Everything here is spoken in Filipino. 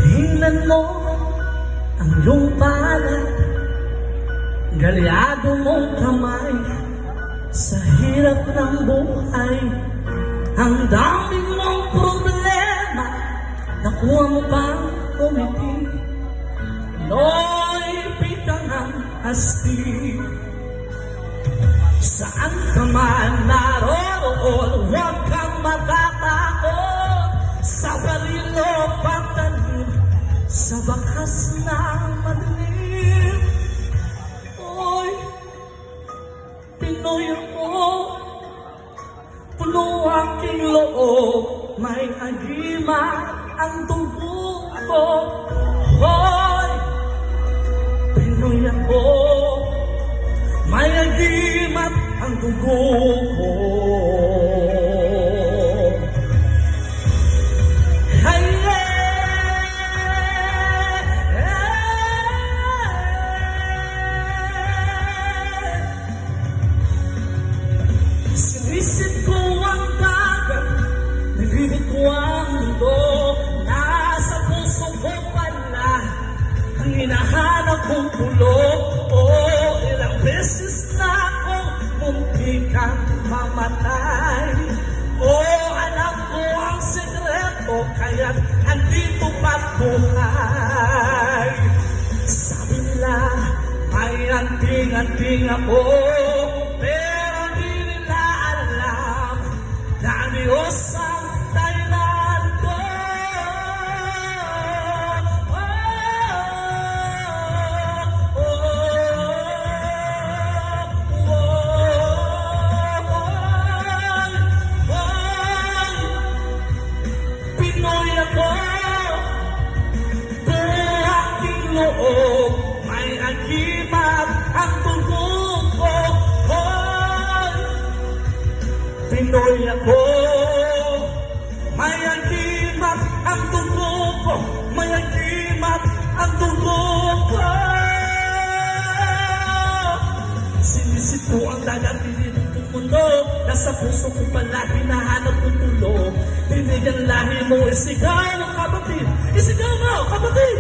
Tingnan mo ang iyong palad, galyado mong kamay sa hirap ng buhay. Ang dami mong problema, nakuha mo bang umiti? No'y pitang ang astig. Saan ka man naroon, huwag kang matatakot. Sa barilo patalim, sa bakas ng madilim. Oy, Pinoy ako, puno aking loob, may agima ang dugo ko. Oy, Pinoy ako, may agimat ang dugo ko. Sinisip ko ang dagat, nilibot ko ang mundo. Nasa puso ko pala ang hinahanap kong pulo. Ilang beses na akong muntikang mamatay. Alam ko ang sekreto, kaya't andito pa't buhay. Sabi nila, may anting-anting ako, pero di nila alam na Diyos ang dahilan ko. Pinoy ako, buong aking loob, may agimat ang dugo ko. Pinoy ako, may agimat ang dugo ko, may agimat ang dugo ko. Sinisip ko ang dagat, nilibot kong mundo. Nasa puso ko pala, hinahanap kong tulo. Binigan lahi mo, isigaw ng kapatid. Isigaw mo, kapatid!